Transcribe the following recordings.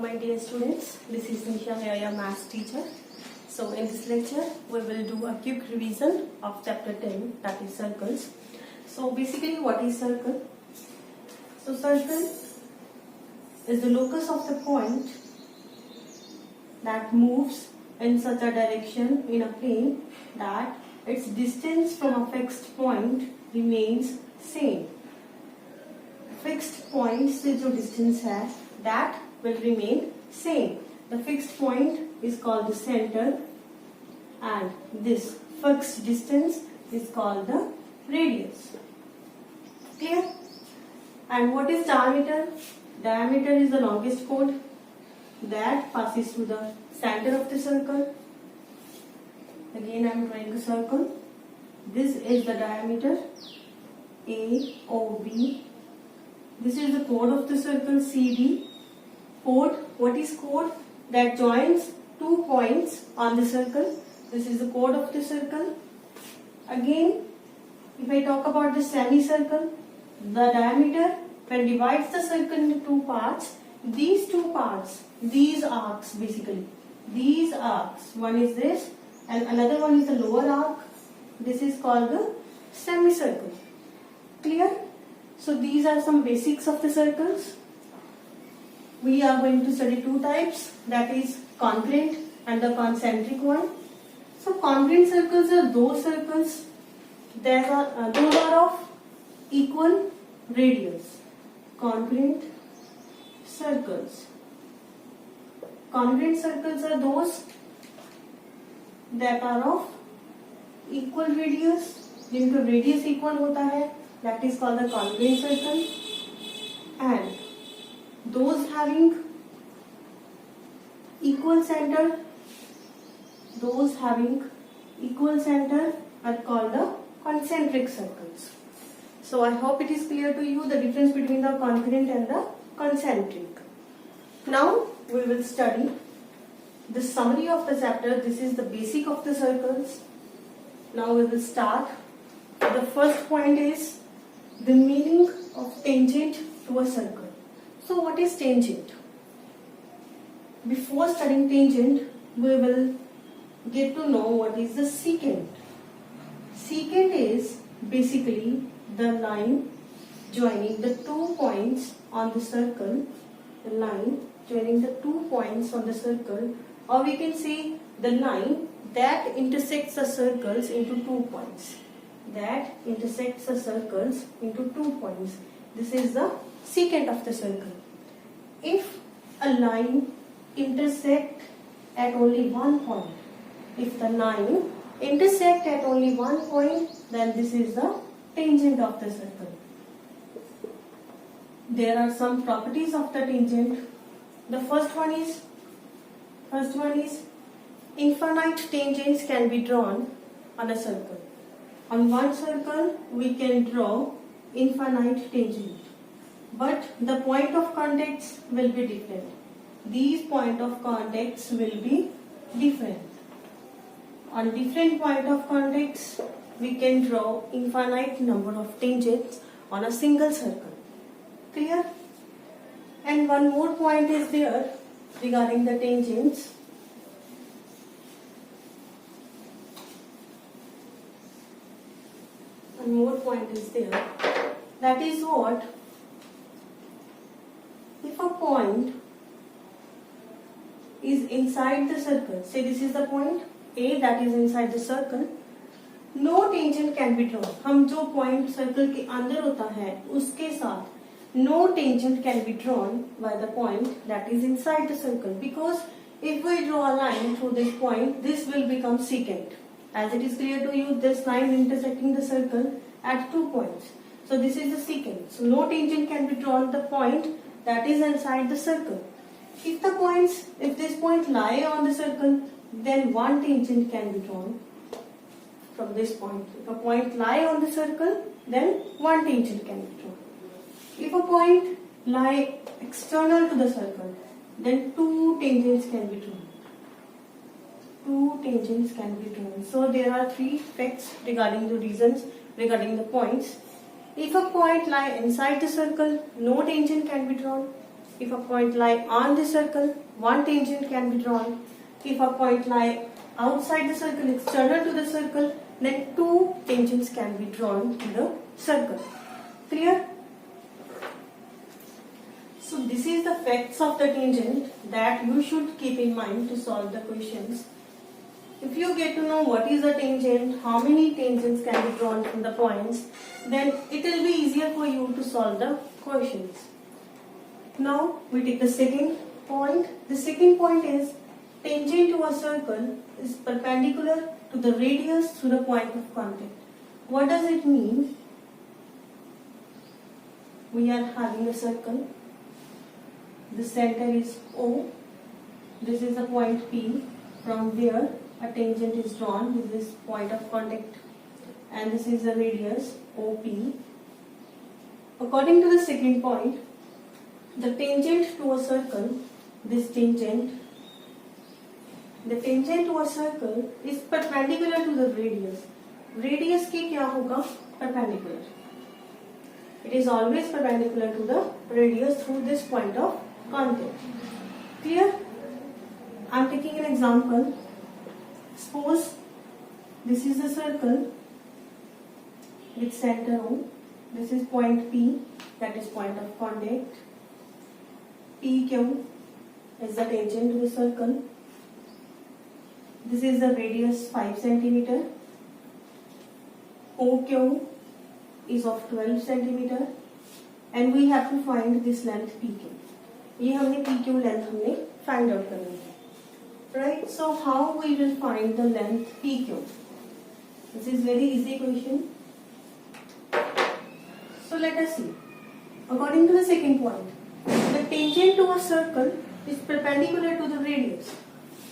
my dear students, this is Nisha, your maths teacher. So in this lecture, we will do a quick revision of chapter 10, that is circles. So basically, what is circle? So circle is the locus of the point that moves in such a direction in a plane that its distance from a fixed point remains same. Fixed point से जो distance है that will remain same. The fixed point is called the center and this fixed distance is called the radius. Clear? And what is diameter? Diameter is the longest chord that passes through the center of the circle. Again I am drawing a circle. This is the diameter AOB. This is the chord of the circle CD. Chord, what is chord? That joins two points on the circle. This is the chord of the circle. Again, if I talk about the semicircle, the diameter, when divides the circle into two parts, these two parts, these arcs basically, these arcs, one is this and another one is the lower arc. This is called the semicircle. Clear? So these are some basics of the circles. We are going to study two types, that is congruent and the concentric one. So congruent circles are those circles that are those are of equal radius. Congruent circles. Congruent circles are those that are of equal radius. जिनका radius equal होता है, that is called the congruent circle. And those having equal center, are called the concentric circles. So I hope it is clear to you the difference between the congruent and the concentric. Now we will study the summary of the chapter. This is the basic of the circles. Now we will start. The first point is the meaning of tangent to a circle. So what is tangent? Before studying tangent, we will get to know what is the secant. Secant is basically the line joining the 2 points on the circle. The line joining the 2 points on the circle, or we can say the line that intersects the circles into 2 points. That intersects the circles into 2 points. This is the secant of the circle. If a line intersects at only one point, then this is the tangent of the circle. There are some properties of the tangent. The first one is infinite tangents can be drawn on a circle. On one circle we can draw infinite tangent, but the point of contacts will be different. These point of contacts will be different. On different point of contacts we can draw infinite number of tangents on a single circle. Clear? And one more point is there regarding the tangents. One more point is there. That is what? If a point is inside the circle, say this is the point A that is inside the circle, no tangent can be drawn. हम जो point circle के अंदर होता है उसके साथ no tangent can be drawn by the point that is inside the circle, because if we draw a line through this point, this will become secant. As it is clear to you, this line intersecting the circle at 2 points. So this is the secant. So no tangent can be drawn the point that is inside the circle. If this point lie on the circle, then one tangent can be drawn from this point. If a point lie on the circle, then one tangent can be drawn. If a point lie external to the circle, then two tangents can be drawn. So there are three facts regarding the reasons regarding the points. If a point lie inside the circle, no tangent can be drawn. If a point lie on the circle, one tangent can be drawn. If a point lie outside the circle, external to the circle, then two tangents can be drawn to the circle. Clear? So this is the facts of the tangent that you should keep in mind to solve the questions. If you get to know what is a tangent, how many tangents can be drawn from the points, then it will be easier for you to solve the questions. Now we take the second point. The second point is tangent to a circle is perpendicular to the radius through the point of contact. What does it mean? We are having a circle. The center is O. This is the point P from where a tangent is drawn with this point of contact, and this is the radius OP. According to the second point, the tangent to a circle, the tangent to a circle is perpendicular to the radius. Radius की क्या होगा? Perpendicular. It is always perpendicular to the radius through this point of contact. Clear? I am taking an example. Suppose this is a circle with center O. This is point P, that is point of contact. PQ is the tangent to the circle. This is the radius 5 cm. OQ is of 12 cm, and we have to find this length PQ. ये हमने PQ length हमने find out करनी है. Right? So how we will find the length PQ? This is very easy question. So let us see. According to the second point, the tangent to a circle is perpendicular to the radius.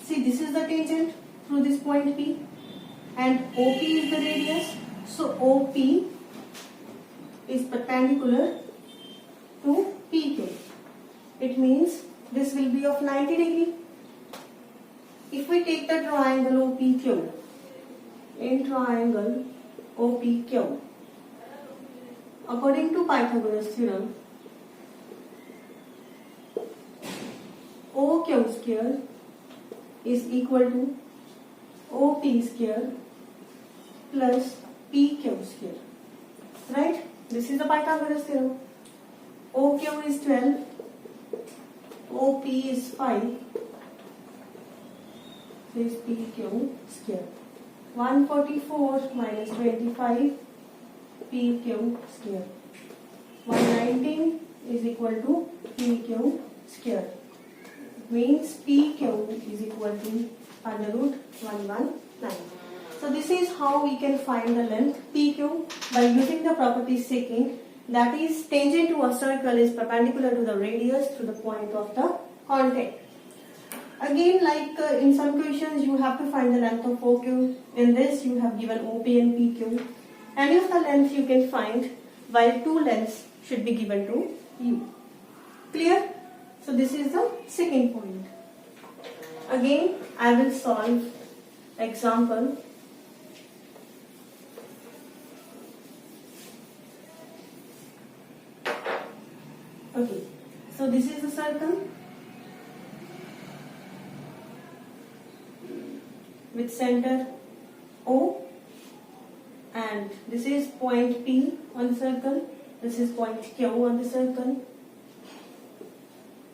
See, this is the tangent through this point P, and OP is the radius. So OP is perpendicular to PQ. It means this will be of 90 degree. If we take the triangle OPQ, in triangle OPQ, according to Pythagoras theorem, OQ square is equal to OP square plus PQ square. Right? This is the Pythagoras theorem. OQ is 12, OP is 5. This is PQ square. 144 minus 25 PQ square. 119 is equal to PQ square. Means PQ is equal to under root 119. So this is how we can find the length PQ by using the property secant, that is tangent to a circle is perpendicular to the radius to the point of the contact. Again, like in some questions, you have to find the length of OQ. In this, you have given OP and PQ. Any of the length you can find, while two lengths should be given to you. Clear? So this is the second point. Again, I will solve example. Okay, so this is the circle with center O, and this is point P on the circle, this is point Q on the circle,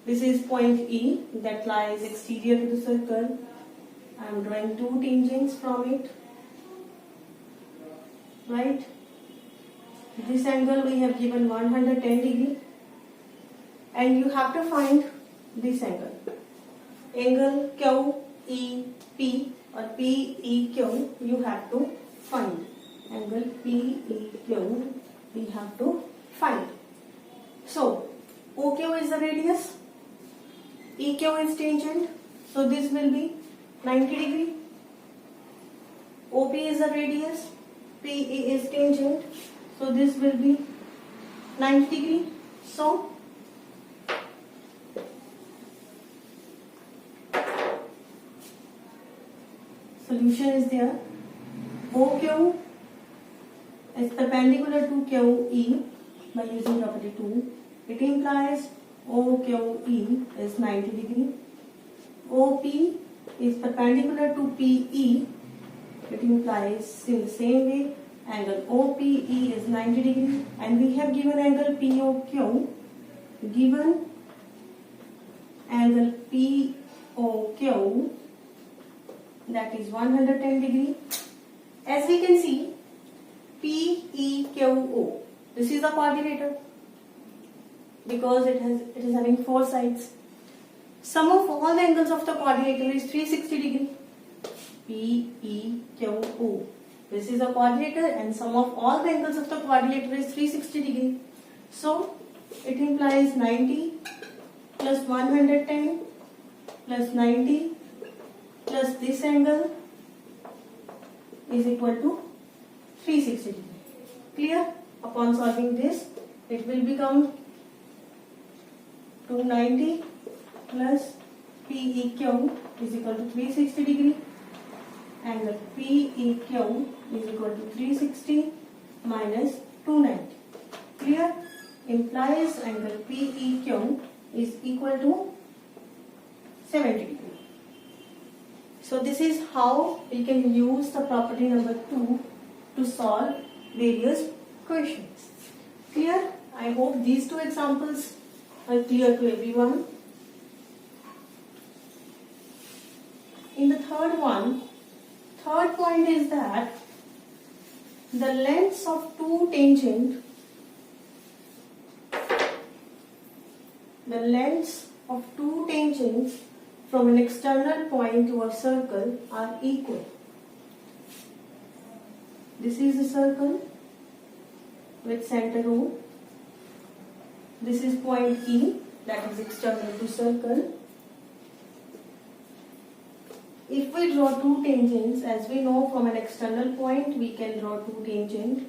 this is point E that lies exterior to the circle. I am drawing two tangents from it. Right? This angle we have given 110 degree, and you have to find this angle. Angle QEP or PEQ you have to find. Angle PEQ we have to find. So OQ is the radius, EQ is tangent, so this will be 90 degree. OP is the radius, PE is tangent, so this will be 90 degree. So solution is there. OQ is perpendicular to QE by using property 2. It implies OQE is 90 degree. OP is perpendicular to PE. It implies in the same way angle OPE is 90 degree, and we have given angle POQ. Given angle POQ, that is 110 degree. As we can see, PEQO. This is the quadrilateral because it is having 4 sides. Sum of all the angles of the quadrilateral is 360 degree. PEQO. This is a quadrilateral, and sum of all the angles of the quadrilateral is 360 degree. So it implies 90 plus 110 plus 90 plus this angle is equal to 360 degree. Clear? Upon solving this, it will become 290 plus PEQ is equal to 360 degree. Angle PEQ is equal to 360 minus 290. Clear? Implies angle PEQ is equal to 70 degree. So this is how we can use the property number 2 to solve various questions. Clear? I hope these 2 examples are clear to everyone. In the third point is that the lengths of two tangents from an external point to a circle are equal. This is a circle with center O. This is point E, that is external to circle. If we draw two tangents, as we know from an external point, we can draw two tangents.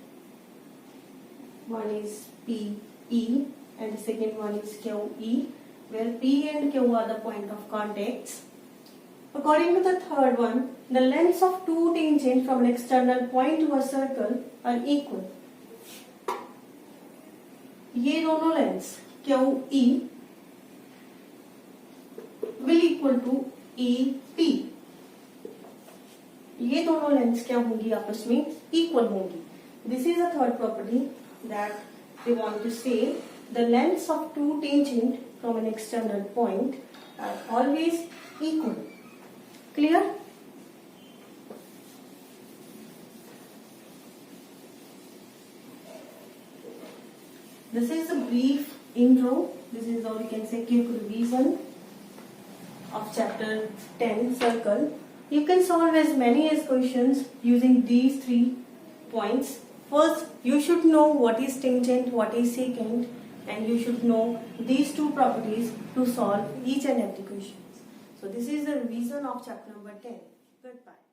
One is PE and the second one is QE, where P and Q are the point of contacts. According to the third one, the lengths of two tangents from an external point to a circle are equal. ये दोनों lengths QE will equal to EP. ये दोनों lengths क्या होंगी आपस में equal होंगी. This is the third property that they want to say. The lengths of two tangents from an external point are always equal. Clear? This is a brief intro. This is how we can say quick revision of chapter 10 circle. You can solve as many as questions using these 3 points. First, you should know what is tangent, what is secant, and you should know these 2 properties to solve each and every question. So this is the revision of chapter number 10. Goodbye.